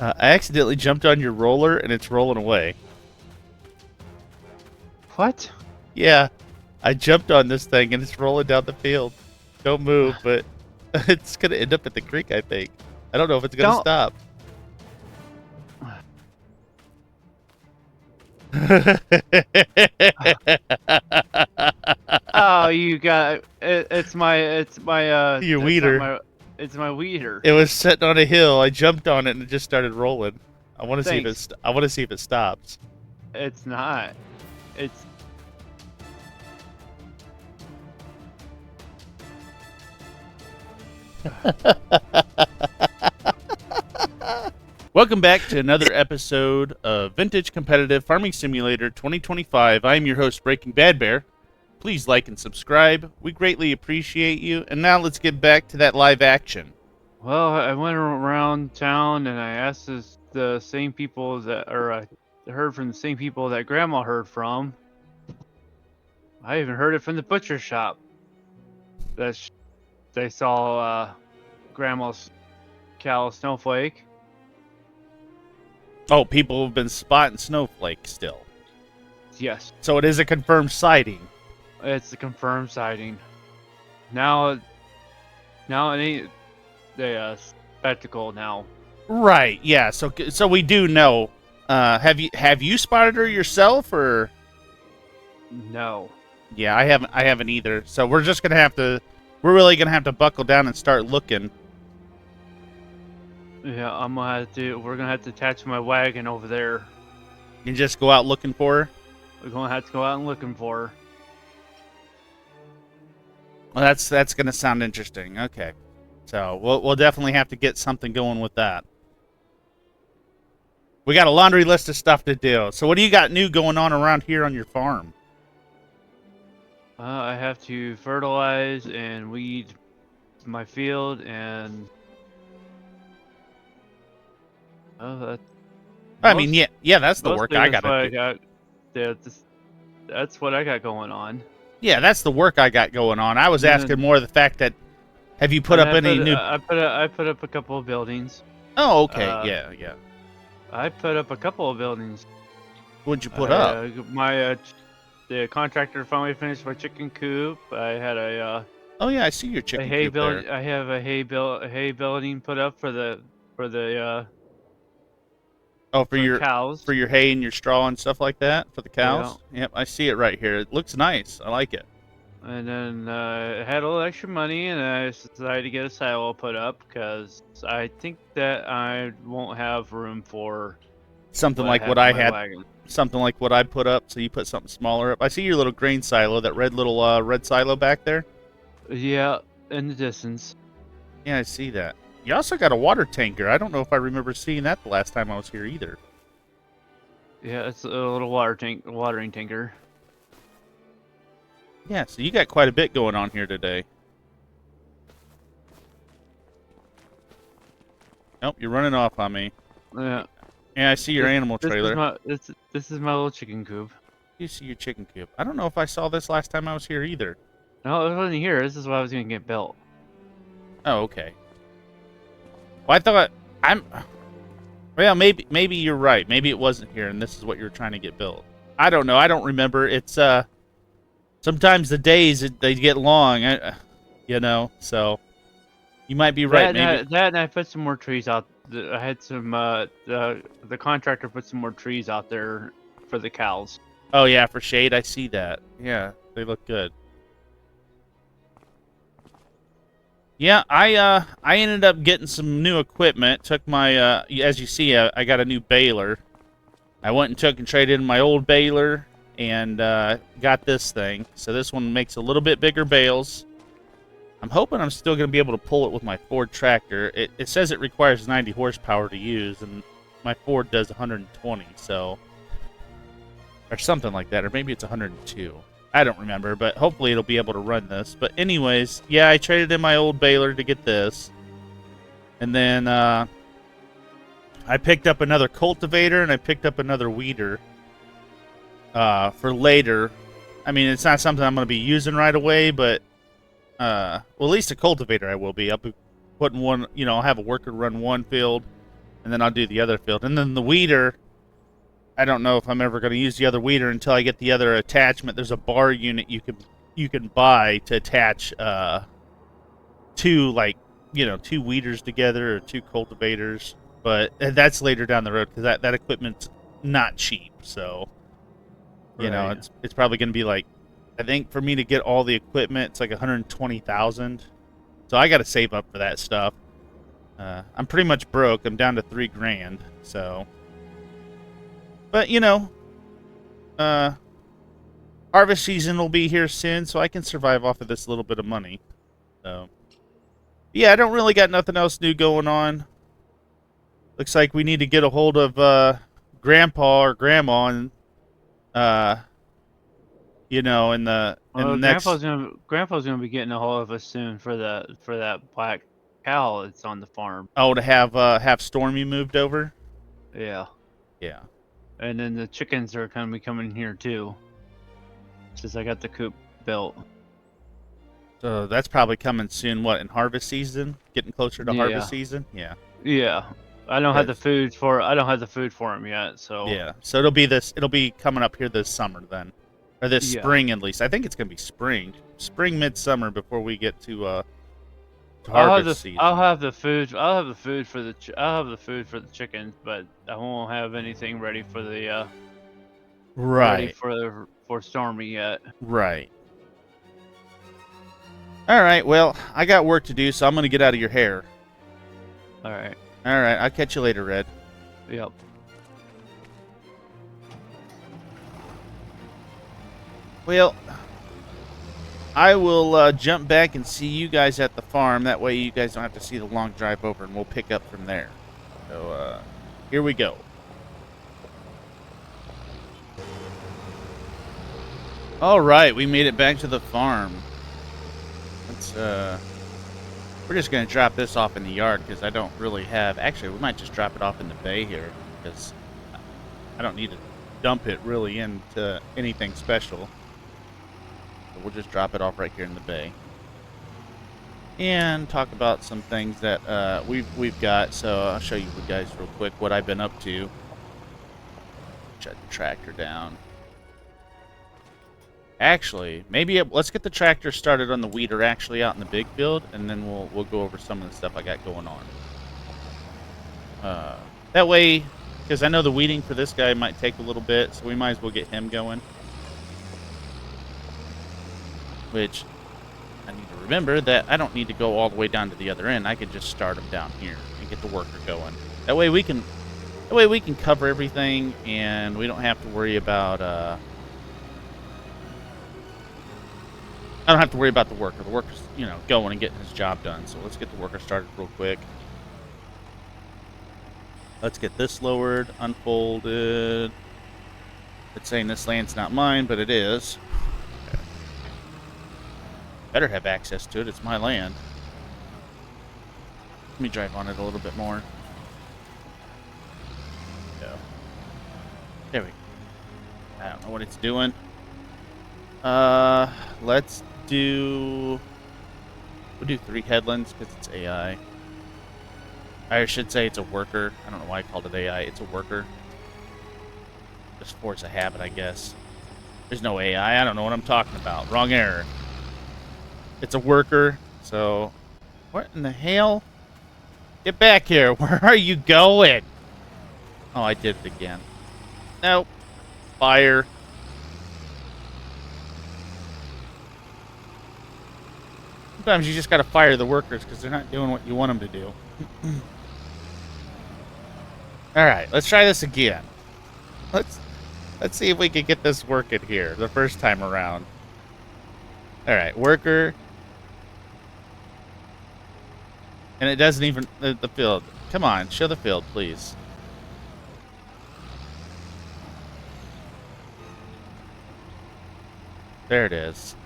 I accidentally jumped on your roller and it's rolling away. What? Yeah, I jumped on this thing and it's rolling down the field. Don't move, but it's gonna end up at the creek, I think. I don't know if it's gonna Don't. stop. Oh, you got it, it's my Your it's not weeder. my it's my weeder. It was sitting on a hill. I jumped on it and it just started rolling. I want to see if Thanks. I want to see if it stops. It's not. It's Welcome back to another episode of Vintage Competitive Farming Simulator 2025. I am your host, Breaking Bad Bear. Please like and subscribe. We greatly appreciate you. And now let's get back to that live action. well, I went around town and I asked the same people I heard from the same people that Grandma heard from. I even heard it from the butcher shop. They saw Grandma's cow Snowflake. Oh, people have been spotting Snowflake still. Yes, So it is a confirmed sighting. it's a confirmed sighting. Now it ain't the spectacle now. Right, yeah. So we do know. Have you spotted her yourself, or? No. Yeah, I haven't either. So we're really gonna have to buckle down and start looking. Yeah, we're gonna have to attach my wagon over there. And just go out looking for her. We're gonna have to go out and looking for her. Well, that's gonna sound interesting. Okay, so we'll definitely have to get something going with that. We got a laundry list of stuff to do. So what do you got new going on around here on your farm? I have to fertilize and weed my field and I mean, yeah, that's the work I gotta do. Yeah, that's what I got going on. Yeah, that's the work I got going on. I was And asking then- more of the fact that have you put up any new? I put up a couple of buildings. Oh, okay, uh, yeah. I put up a couple of buildings. What'd you put up? The contractor finally finished my chicken coop. I had Oh yeah, I see your a chicken hay coop build. there. I have a hay building put up for the Oh, for your cows. for your hay and your straw and stuff like that for the cows. Yep, I see it right here. It looks nice. I like it. And then I had a little extra money, and I decided to get a silo put up because I think that I won't have room for Something like what I in my had. wagon. Something like what I put up. So you put something smaller up. I see your little grain silo, that red silo back there. Yeah, in the distance. Yeah, I see that. You also got a water tanker. I don't know if I remember seeing that the last time I was here either. Yeah, it's a little watering tanker. Yeah, so you got quite a bit going on here today. Nope, you're running off on me. Yeah. Yeah, I see your animal trailer. This is my little chicken coop. You see your chicken coop. I don't know if I saw this last time I was here either. No, it wasn't here. This is what I was gonna get built. Oh, okay. Well, I thought well, maybe you're right. Maybe it wasn't here, and this is what you were trying to get built. I don't know. I don't remember. It's sometimes the days they get long, So you might be right. Maybe And I put some more trees out. I had some the contractor put some more trees out there for the cows. Oh yeah, for shade. I see that. Yeah, they look good. Yeah, I ended up getting some new equipment. Took my as you see, I got a new baler. I went and took and traded in my old baler and got this thing. So this one makes a little bit bigger bales. I'm hoping I'm still going to be able to pull it with my Ford tractor. It says it requires 90 horsepower to use, and my Ford does 120, so or something like that, or maybe it's 102. I don't remember, but hopefully it'll be able to run this. But anyways, yeah, I traded in my old baler to get this. And then I picked up another cultivator, and I picked up another weeder for later. I mean, it's not something I'm going to be using right away, but well, at least a cultivator I will be. I'll be putting one, I'll have a worker run one field, and then I'll do the other field. And then the weeder, I don't know if I'm ever going to use the other weeder until I get the other attachment. There's a bar unit you can buy to attach two, like, you know, two weeders together or two cultivators. But that's later down the road because that equipment's not cheap. So, you know, Right. it's probably going to be like, I think for me to get all the equipment, it's like 120,000. So I got to save up for that stuff. I'm pretty much broke. I'm down to $3,000. So, but you know, harvest season will be here soon, so I can survive off of this little bit of money. So, yeah, I don't really got nothing else new going on. Looks like we need to get a hold of Grandpa or Grandma, and you know, in the Well, next. Grandpa's gonna be getting a hold of us soon for that black cow that's on the farm. Oh, to have Stormy moved over. Yeah. Yeah. And then the chickens are gonna be coming here too. Since I got the coop built. So that's probably coming soon. What, in harvest season? Getting closer to harvest Yeah. season? Yeah. Yeah. I don't have the Yes. food for them yet, so Yeah. So it'll be coming up here this summer then. Or this yeah. spring at least. I think it's gonna be spring. Spring midsummer before we get to I'll harvest season. I'll have the food for the chickens, but I won't have anything ready for the ready Right. for Stormy yet. Right. Alright, well, I got work to do, so I'm gonna get out of your hair. Alright. Alright, I'll catch you later, Red. Yep. Well, I will jump back and see you guys at the farm. That way you guys don't have to see the long drive over, and we'll pick up from there. So, here we go. Alright, we made it back to the farm. Let's, we're just going to drop this off in the yard, because I don't really have... Actually, we might just drop it off in the bay here, because I don't need to dump it really into anything special. We'll just drop it off right here in the bay, and talk about some things that we've got. So I'll show you guys real quick what I've been up to. Shut the tractor down. Actually, maybe let's get the tractor started on the weeder actually out in the big field, and then we'll go over some of the stuff I got going on. That way, because I know the weeding for this guy might take a little bit, so we might as well get him going. Which, I need to remember that I don't need to go all the way down to the other end. I could just start them down here and get the worker going. That way we can cover everything, and we don't have to worry about I don't have to worry about the worker. The worker's, you know, going and getting his job done. So let's get the worker started real quick. Let's get this lowered, unfolded. It's saying this land's not mine, but it is. Better have access to it. It's my land. Let me drive on it a little bit more. So, there we go. I don't know what it's doing. Let's do... We'll do 3 headlands because it's AI. I should say it's a worker. I don't know why I called it AI. It's a worker. Just force a habit, I guess. There's no AI. I don't know what I'm talking about. Wrong error. It's a worker, so... What in the hell? Get back here. Where are you going? Oh, I did it again. Nope. Fire. Sometimes you just gotta fire the workers because they're not doing what you want them to do. Alright, let's try this again. Let's see if we can get this working here the first time around. Alright, worker. And it doesn't even... The field. Come on, show the field, please. There it is.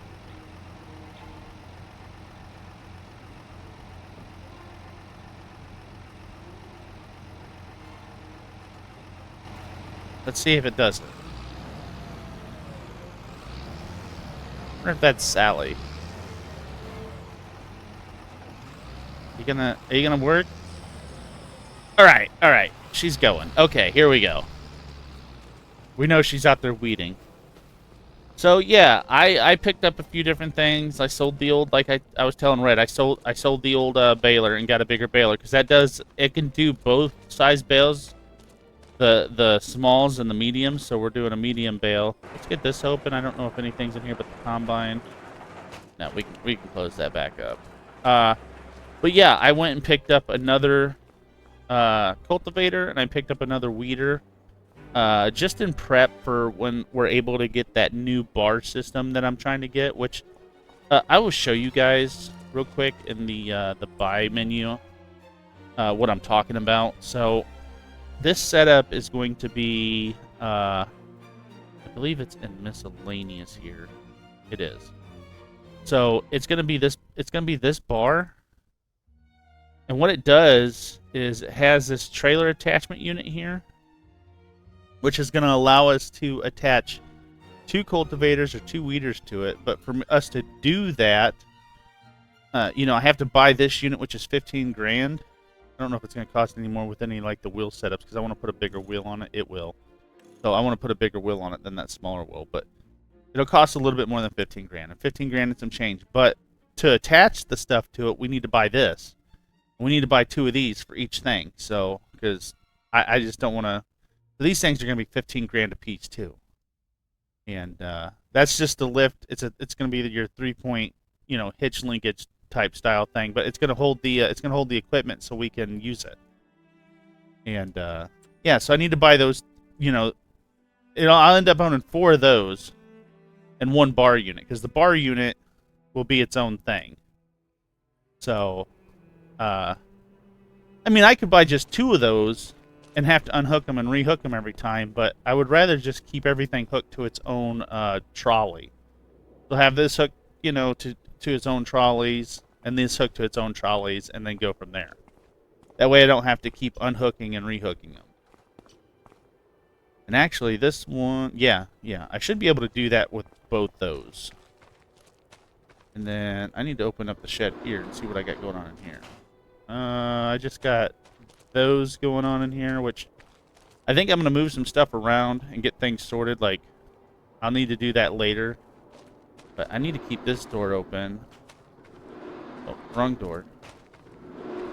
Let's see if it does it. I wonder if that's Sally. Are you gonna work? All right, all right. She's going. Okay, here we go. We know she's out there weeding. So yeah, I picked up a few different things. I sold the old, like I was telling Red, I sold the old baler and got a bigger baler because it can do both size bales, the smalls and the mediums. So we're doing a medium bale. Let's get this open. I don't know if anything's in here but the combine. No, we can close that back up. But yeah, I went and picked up another cultivator and I picked up another weeder. Just in prep for when we're able to get that new bar system that I'm trying to get, which I will show you guys real quick in the buy menu what I'm talking about. So this setup is going to be, I believe it's in miscellaneous here. It is. So it's gonna be this. It's gonna be this bar, and what it does is it has this trailer attachment unit here, which is going to allow us to attach 2 cultivators or 2 weeders to it. But for us to do that, you know, I have to buy this unit, which is 15 grand. I don't know if it's going to cost any more with any like the wheel setups because I want to put a bigger wheel on it. It will. So I want to put a bigger wheel on it than that smaller wheel. But it'll cost a little bit more than 15 grand. And 15 grand and some change. But to attach the stuff to it, we need to buy this. We need to buy 2 of these for each thing. So, because I just don't want to. These things are going to be 15 grand a piece too, and that's just the lift. It's going to be your 3-point, you know, hitch linkage type style thing, but it's going to hold the equipment so we can use it. And yeah, so I need to buy those. You know, I'll end up owning 4 of those and 1 bar unit because the bar unit will be its own thing. So, I mean, I could buy just 2 of those and have to unhook them and rehook them every time, but I would rather just keep everything hooked to its own trolley. So have this hooked, you know, to its own trolleys, and this hooked to its own trolleys, and then go from there. That way I don't have to keep unhooking and rehooking them. And actually, this one, yeah, I should be able to do that with both those. And then I need to open up the shed here and see what I got going on in here. I just got those going on in here, which I think I'm going to move some stuff around and get things sorted. Like, I'll need to do that later. But I need to keep this door open. Oh, wrong door.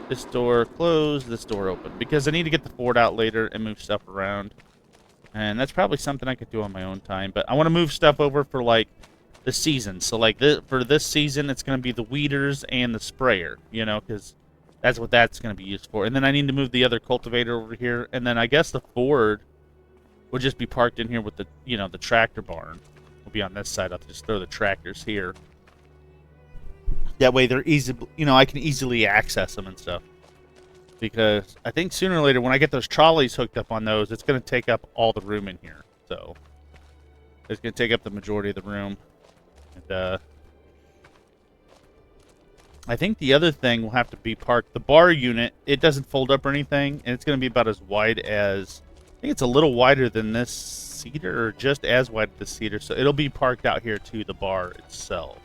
This door closed, this door open. Because I need to get the Ford out later and move stuff around. And that's probably something I could do on my own time. But I want to move stuff over for, like, the season. So, like, for this season, it's going to be the weeders and the sprayer. You know, because that's what that's going to be used for. And then I need to move the other cultivator over here. And then I guess the Ford will just be parked in here with the, you know, the tractor barn. Will be on this side. I'll just throw the tractors here. That way they're easy, you know, I can easily access them and stuff. Because I think sooner or later when I get those trolleys hooked up on those, it's going to take up all the room in here. So it's going to take up the majority of the room. And, I think the other thing will have to be parked. The bar unit, it doesn't fold up or anything, and it's going to be about as wide as, I think it's a little wider than this cedar, or just as wide as the cedar. So it'll be parked out here to the bar itself.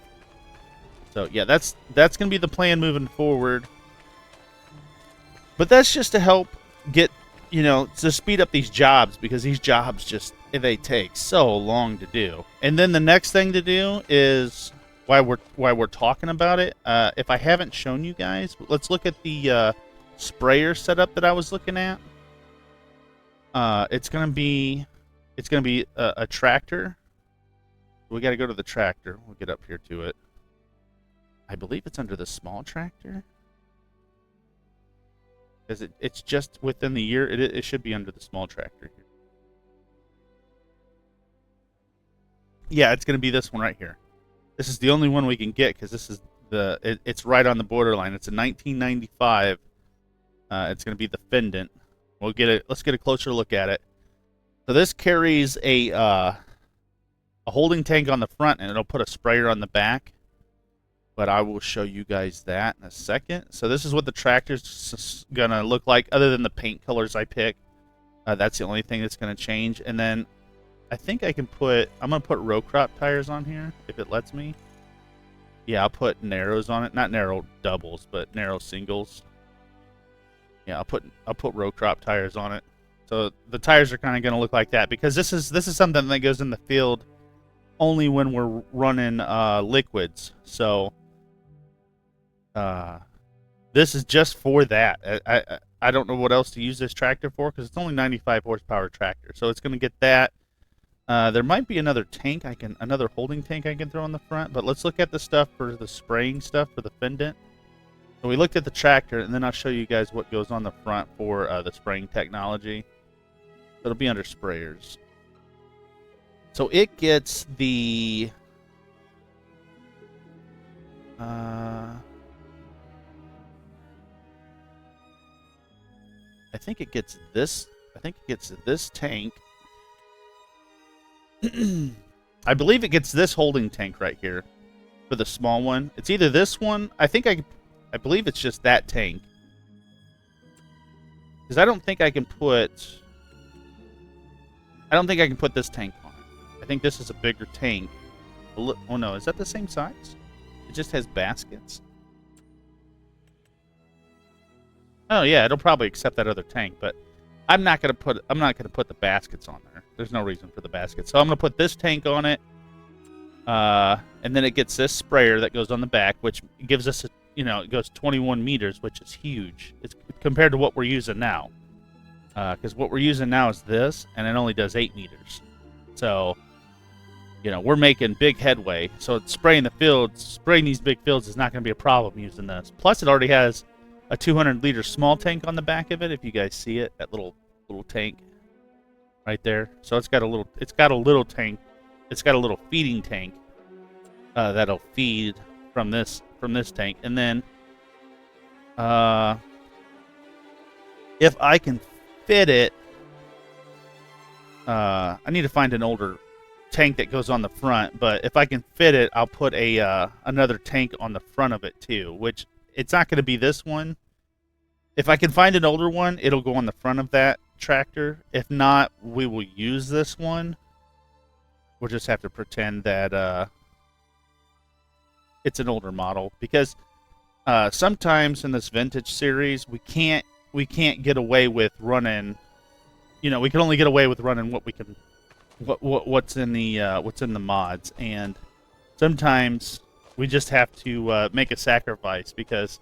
So yeah, that's going to be the plan moving forward. But that's just to help get, you know, to speed up these jobs, because these jobs just, they take so long to do. And then the next thing to do is, why we're talking about it, if I haven't shown you guys, let's look at the sprayer setup that I was looking at. It's gonna be a tractor. We got to go to the tractor. We'll get up here to it. I believe it's under the small tractor. Because it's just within the year. It should be under the small tractor here. Yeah, it's gonna be this one right here. This is the only one we can get because this is it's right on the borderline. It's a 1995. It's going to be the Fendant. Let's get a closer look at it. So this carries a holding tank on the front, and it'll put a sprayer on the back. But I will show you guys that in a second. So this is what the tractor's going to look like, other than the paint colors I pick. That's the only thing that's going to change. And then I think I'm going to put row crop tires on here, if it lets me. Yeah, I'll put narrows on it. Not narrow doubles, but narrow singles. Yeah, I'll put row crop tires on it. So the tires are kind of going to look like that because this is something that goes in the field only when we're running liquids. So this is just for that. I don't know what else to use this tractor for because it's only 95 horsepower tractor. So it's going to get that. There might be another tank another holding tank I can throw on the front, but let's look at the stuff for the spraying stuff for the fendant. So we looked at the tractor, and then I'll show you guys what goes on the front for the spraying technology. It'll be under sprayers. So it gets the I think it gets this. I think it gets this tank. I believe it gets this holding tank right here for the small one. It's either this one. I believe it's just that tank. Because I don't think I can put this tank on it. I think this is a bigger tank. Oh no, is that the same size? It just has baskets. Oh yeah, it'll probably accept that other tank, but I'm not gonna put the baskets on there. There's no reason for the baskets. So I'm gonna put this tank on it. And then it gets this sprayer that goes on the back, which gives us it goes 21 meters, which is huge. It's compared to what we're using now. Because what we're using now is this, and it only does 8 meters. So, we're making big headway. So it's spraying the fields, spraying these big fields is not going to be a problem using this. Plus, it already has a 200-liter small tank on the back of it. If you guys see it, that little tank right there. So it's got a little tank. It's got a little feeding tank that'll feed from this tank, and then if I can fit it, I need to find an older tank that goes on the front. But if I can fit it, I'll put another tank on the front of it too. Which it's not going to be this one. If I can find an older one, it'll go on the front of that tractor. If not, we will use this one. We'll just have to pretend that it's an older model, because sometimes in this vintage series we can't get away with running. We can only get away with running what's in the mods, and sometimes we just have to make a sacrifice because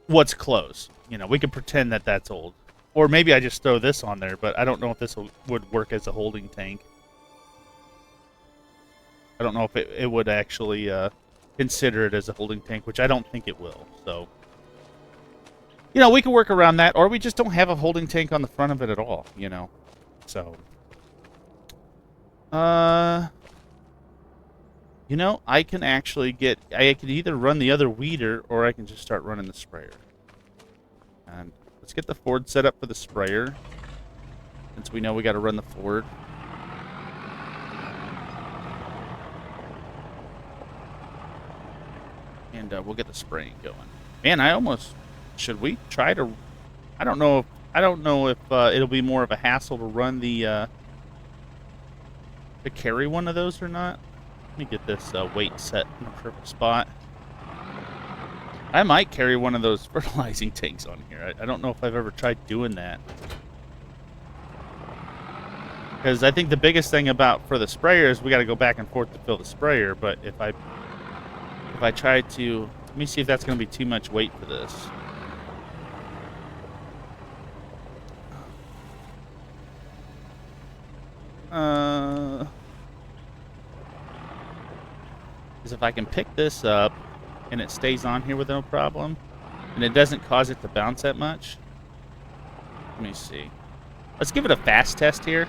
what's close. We can pretend that that's old. Or maybe I just throw this on there, but I don't know if this would work as a holding tank. I don't know if it would actually consider it as a holding tank, which I don't think it will. So, we can work around that, or we just don't have a holding tank on the front of it at all, So, I can actually I can either run the other weeder, or I can just start running the sprayer. And let's get the Ford set up for the sprayer, since we know we got to run the Ford. And we'll get the spraying going. Man, should we try to? I don't know if it'll be more of a hassle to run to carry one of those or not. Let me get this weight set in the perfect spot. I might carry one of those fertilizing tanks on here. I don't know if I've ever tried doing that. Because I think the biggest thing for the sprayer is we got to go back and forth to fill the sprayer. But if I try to, let me see if that's going to be too much weight for this. Is if I can pick this up and it stays on here with no problem, and it doesn't cause it to bounce that much. Let me see. Let's give it a fast test here.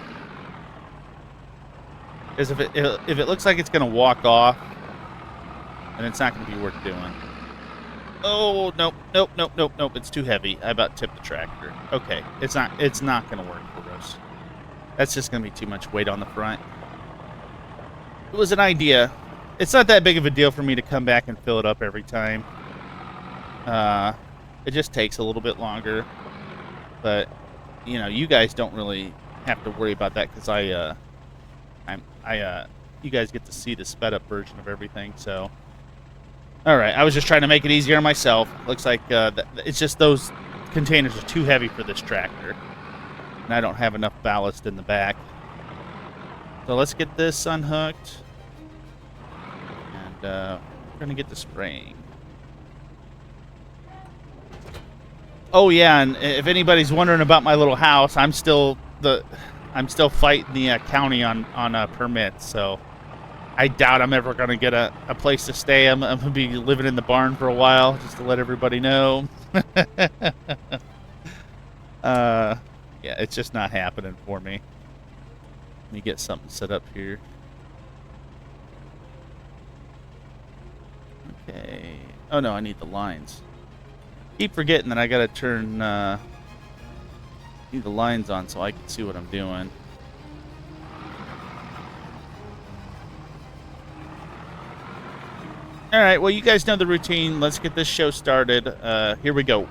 Because if it looks like it's going to walk off, then it's not going to be worth doing. Oh, nope. It's too heavy. I about tipped the tractor. Okay, it's not going to work for us. That's just going to be too much weight on the front. It was an idea. It's not that big of a deal for me to come back and fill it up every time. It just takes a little bit longer. But, you guys don't really have to worry about that because you guys get to see the sped up version of everything, so All right, I was just trying to make it easier on myself. Looks like it's just those containers are too heavy for this tractor, and I don't have enough ballast in the back. So let's get this unhooked, and we're gonna get to spraying. Oh yeah, and if anybody's wondering about my little house, I'm still fighting the county on permits, so I doubt I'm ever gonna get a place to stay. I'm gonna be living in the barn for a while, just to let everybody know. Yeah, it's just not happening for me. Let me get something set up here. Okay. Oh no, I need the lines. Keep forgetting that I gotta turn need the lines on so I can see what I'm doing. All right, well, you guys know the routine. Let's get this show started. Here we go.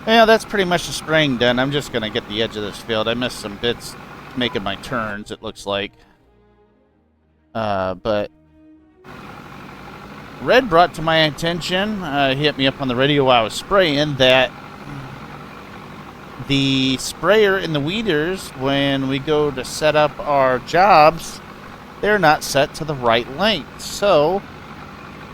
Yeah, that's pretty much the spraying done. I'm just going to get the edge of this field. I missed some bits making my turns, it looks like. But Red brought to my attention, he hit me up on the radio while I was spraying, that the sprayer and the weeders, when we go to set up our jobs, they're not set to the right length. So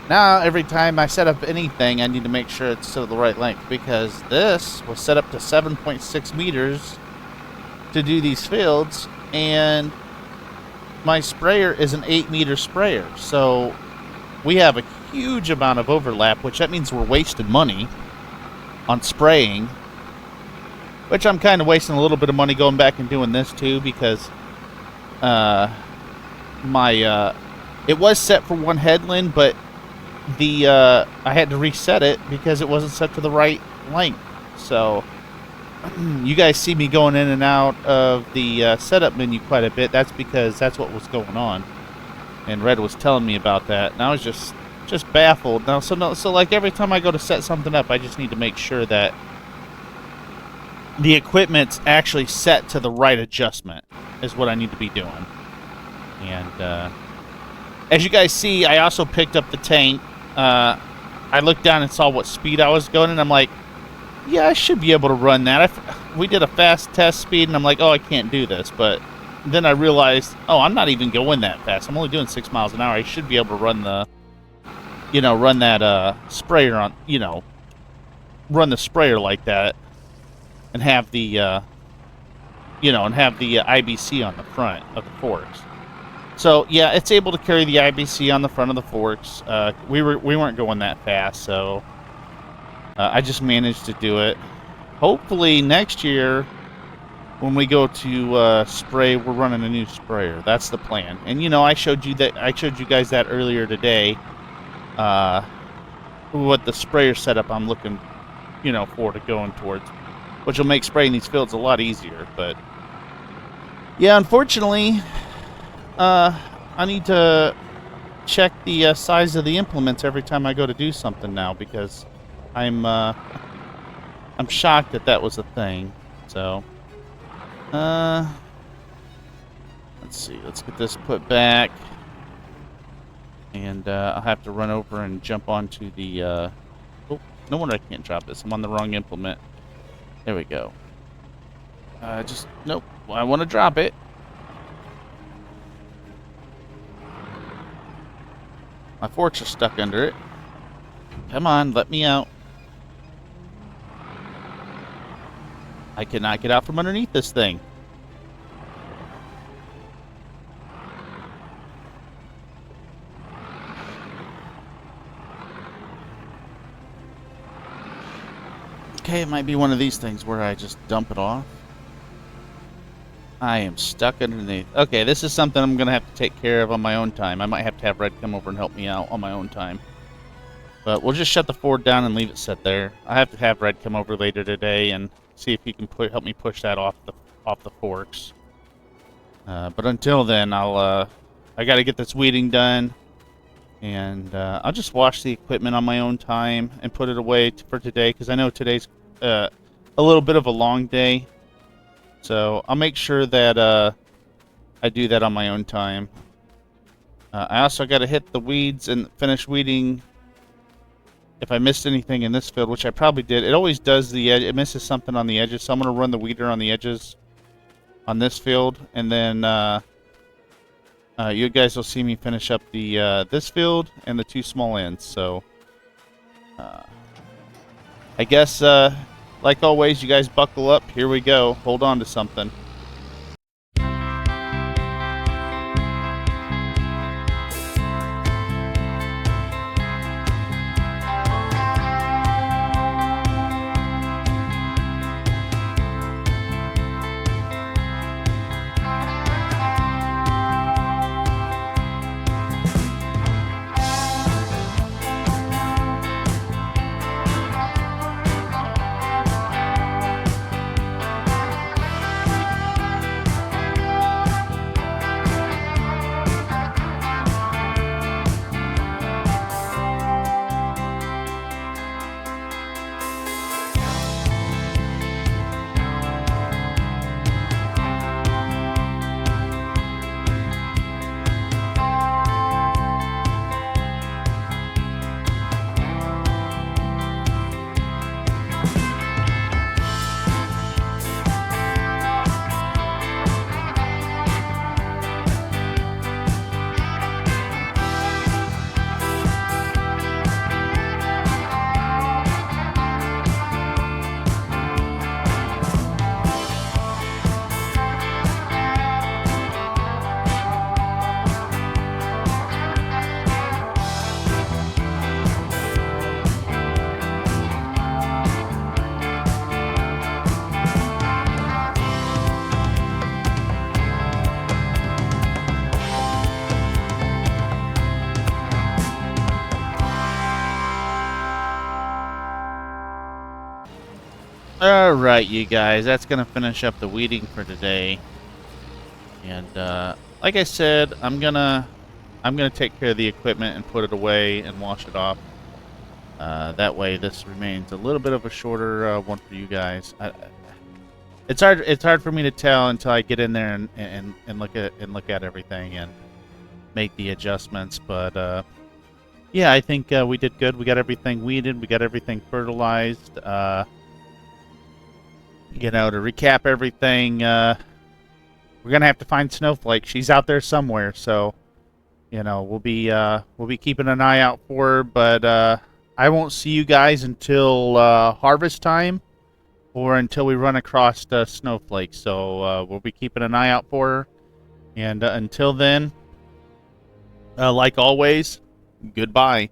now every time I set up anything, I need to make sure it's to the right length, because this was set up to 7.6 meters to do these fields, and my sprayer is an 8-meter sprayer. So we have a huge amount of overlap, which that means we're wasting money on spraying, which I'm kind of wasting a little bit of money going back and doing this too, because it was set for one headland, but I had to reset it because it wasn't set to the right length. So you guys see me going in and out of the setup menu quite a bit. That's because that's what was going on, and Red was telling me about that, and I was just baffled. Now, so like every time I go to set something up, I just need to make sure that the equipment's actually set to the right adjustment is what I need to be doing. And as you guys see, I also picked up the tank. I looked down and saw what speed I was going, and I'm like, yeah, I should be able to run that. We did a fast test speed, and I'm like, oh, I can't do this. But then I realized, oh, I'm not even going that fast. I'm only doing 6 miles an hour. I should be able to run run that sprayer on, run the sprayer like that, and have the, IBC on the front of the forks. So yeah, it's able to carry the IBC on the front of the forks. We weren't going that fast, so I just managed to do it. Hopefully next year, when we go to spray, we're running a new sprayer. That's the plan. And I showed you guys that earlier today. What the sprayer setup I'm looking, forward to going towards, which will make spraying these fields a lot easier. But yeah, unfortunately, I need to check the size of the implements every time I go to do something now, because I'm shocked that was a thing. So let's see. Let's get this put back, and I'll have to run over and jump onto the. Oh, no wonder I can't drop this. I'm on the wrong implement. There we go. Nope. I want to drop it. My forks are stuck under it. Come on, let me out. I cannot get out from underneath this thing. Okay, it might be one of these things where I just dump it off. I am stuck underneath. Okay, this is something I'm going to have to take care of on my own time. I might have to have Red come over and help me out on my own time. But we'll just shut the Ford down and leave it set there. I have to have Red come over later today and see if he can help me push that off the forks. But until then, I got to get this weeding done, and I'll just wash the equipment on my own time and put it away for today, because I know today's a little bit of a long day. So I'll make sure that I do that on my own time. I also got to hit the weeds and finish weeding. If I missed anything in this field, which I probably did, it always does the edge. It misses something on the edges, so I'm going to run the weeder on the edges on this field, and then you guys will see me finish up the this field and the 2 small ends. So I guess, like always, you guys buckle up. Here we go. Hold on to something. All right, you guys, that's gonna finish up the weeding for today. And like I said, I'm gonna take care of the equipment and put it away and wash it off. That way, this remains a little bit of a shorter one for you guys. It's hard. It's hard for me to tell until I get in there and look at everything and make the adjustments. But yeah, I think we did good. We got everything weeded. We got everything fertilized. You know, to recap everything, we're gonna have to find Snowflake. She's out there somewhere, so you know we'll be keeping an eye out for her. But I won't see you guys until harvest time, or until we run across Snowflake. So we'll be keeping an eye out for her. And until then, like always, goodbye.